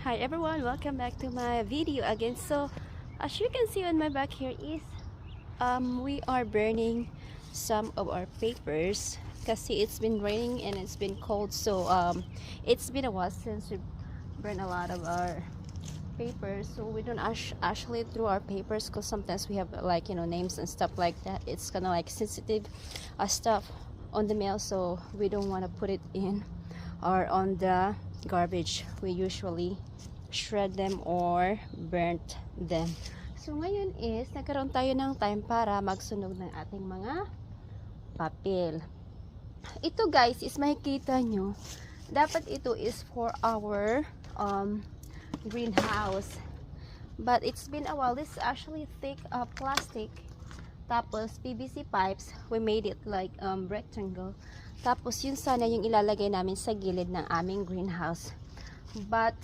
Hi everyone, welcome back to my video again. So as you can see on my back here is we are burning some of our papers kasi it's been raining and it's been cold, so it's been a while since we burned a lot of our papers, so we don't actually throw our papers because sometimes we have like names and stuff like that. It's kind of like sensitive stuff on the mail, so we don't want to put it in or on the garbage. We usually shred them or burnt them. So ngayon is nagkaroon tayo ng time para magsunog ng ating mga papel. Ito guys is makikita nyo, dapat ito is for our greenhouse, but it's been a while. This is actually thick plastic, tapos PVC pipes. We made it like rectangle, tapos yun sana yung ilalagay namin sa gilid ng aming greenhouse, but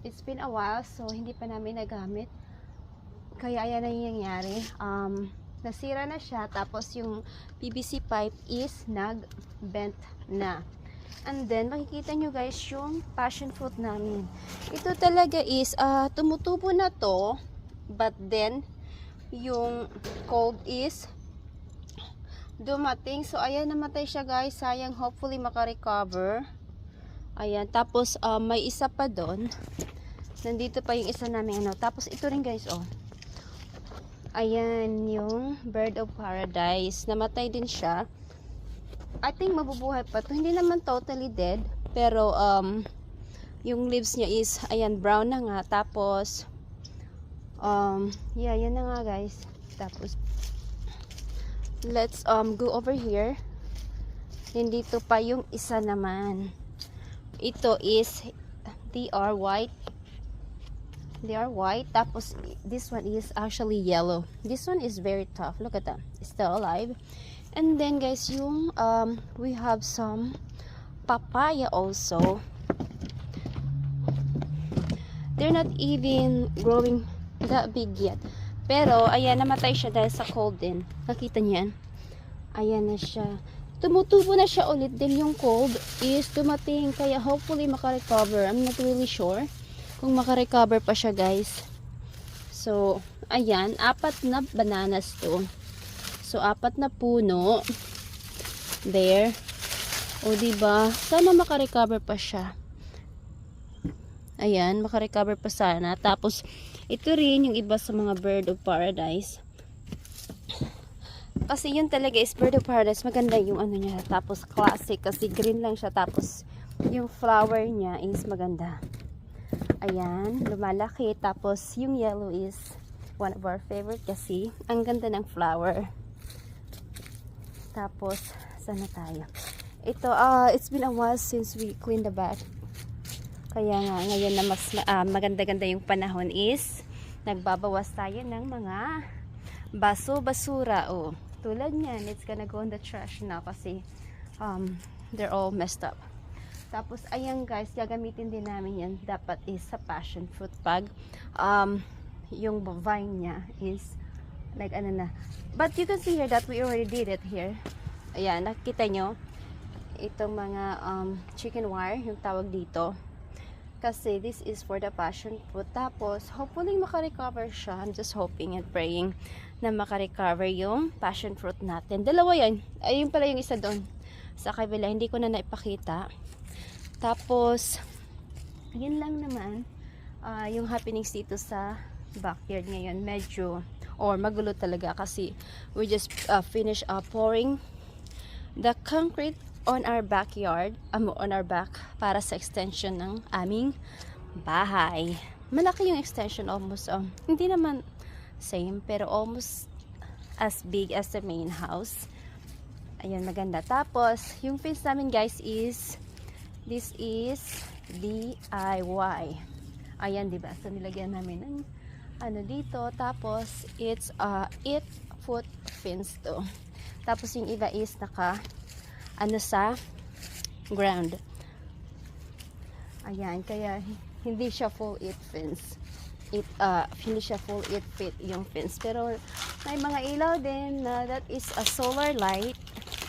it's been a while, so hindi pa namin nagamit, kaya ayan na yung nangyari. Nasira na siya, tapos yung PVC pipe is nag-bent na. And then makikita nyo guys yung passion fruit namin. Ito talaga is tumutubo na to, but then yung cold is dumating, so ayan, namatay siya guys. Sayang, hopefully makarecover. Ayan, tapos may isa pa doon, nandito pa yung isa namin tapos ito rin guys, ayan yung bird of paradise, namatay din siya. I think mabubuhay pa to, hindi naman totally dead, pero yung leaves niya is ayan, brown na nga. Tapos yeah, yan na nga guys. Tapos let's go over here. Nandito pa yung isa naman. Ito is they are white. Tapos this one is actually yellow. This one is very tough. Look at that, it's still alive. And then guys, yung we have some papaya also. They're not even growing that big yet, pero ayan, namatay siya dahil sa cold din. Nakita niyan, ayan na siya, tumutubo na siya ulit. Then yung cold is dumating, kaya hopefully makarecover. I'm not really sure kung makarecover pa siya guys. So ayan, 4 na bananas to. So 4 na puno there. O diba, sana makarecover pa siya. Ayan, makarecover pa sana. Tapos ito rin yung iba sa mga bird of paradise, kasi yun talaga is bird of paradise. Maganda yung ano niya, tapos classic kasi green lang siya, tapos yung flower niya is maganda. Ayan, lumalaki. Tapos yung yellow is one of our favorite kasi ang ganda ng flower. Tapos sana tayo. Ito, it's been a while since we cleaned the bath, kaya nga ngayon na mas maganda-ganda yung panahon is nagbabawas tayo ng mga basura. Tulad niyan, it's gonna go in the trash na kasi they're all messed up. Tapos ayan guys, gagamitin din namin yan, dapat is sa passion fruit pag yung vine niya is like ano na. But you can see here that we already did it here. Ayan, nakita nyo itong mga chicken wire, yung tawag dito, kasi this is for the passion fruit. Tapos hopefully makarecover siya. I'm just hoping and praying na makarecover yung passion fruit natin. Dalawa yan, ayun pala yung isa doon sa kabila, hindi ko na naipakita. Tapos yun lang naman yung happenings dito sa backyard ngayon. Medyo magulo talaga kasi we just finished pouring the concrete on our backyard, on our back, para sa extension ng aming bahay. Malaki yung extension, almost hindi naman same, pero almost as big as the main house. Ayan, maganda. Tapos yung fence namin guys is this is DIY. Ayan, diba? So nilagyan namin ng ano dito. Tapos it's 8-foot fence to. Tapos yung iba is naka sa ground. Ayan, kaya hindi siya full 8 fence. Hindi siya full 8 feet yung fence. Pero may mga ilaw din na that is a solar light.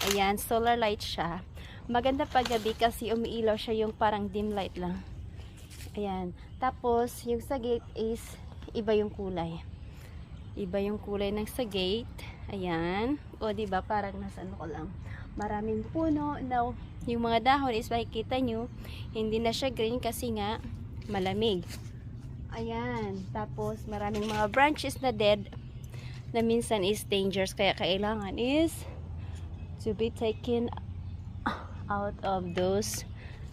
Ayan, solar light siya. Maganda pag gabi kasi umiilaw siya, yung parang dim light lang. Ayan. Tapos, yung sa gate is iba yung kulay. Iba yung kulay ng sa gate. Ayan. O, diba? Parang nasa ano ko lang. Maraming puno. Now, yung mga dahon is makikita nyo, hindi na siya green kasi nga malamig. Ayan. Tapos, maraming mga branches na dead na minsan is dangerous. Kaya kailangan is to be taken out of those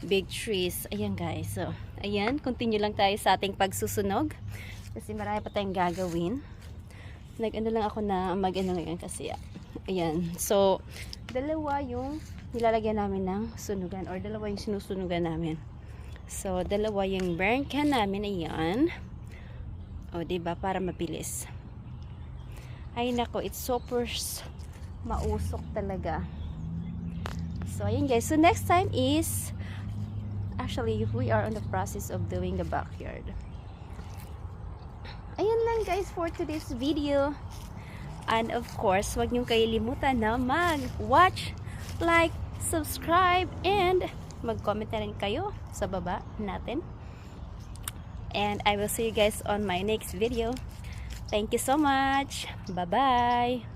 big trees. Ayan guys. So, ayan. Continue lang tayo sa ating pagsusunog. Kasi marami pa tayong gagawin. Nag-ano lang ako na mag-ano ngayon kasi. Ayan. So, dalawa yung nilalagyan namin ng sunugan. Or dalawa yung sinusunugan namin. So, dalawa yung burn can namin. Ayan. O, diba? Para mabilis. Ay, nako. It's super mausok talaga. So, ayan guys. So, next time is actually, we are on the process of doing the backyard. Ayan lang guys for today's video. And of course, huwag niyong kalimutan na mag-watch, like, subscribe, and mag-comment na rin kayo sa baba natin. And I will see you guys on my next video. Thank you so much. Bye-bye.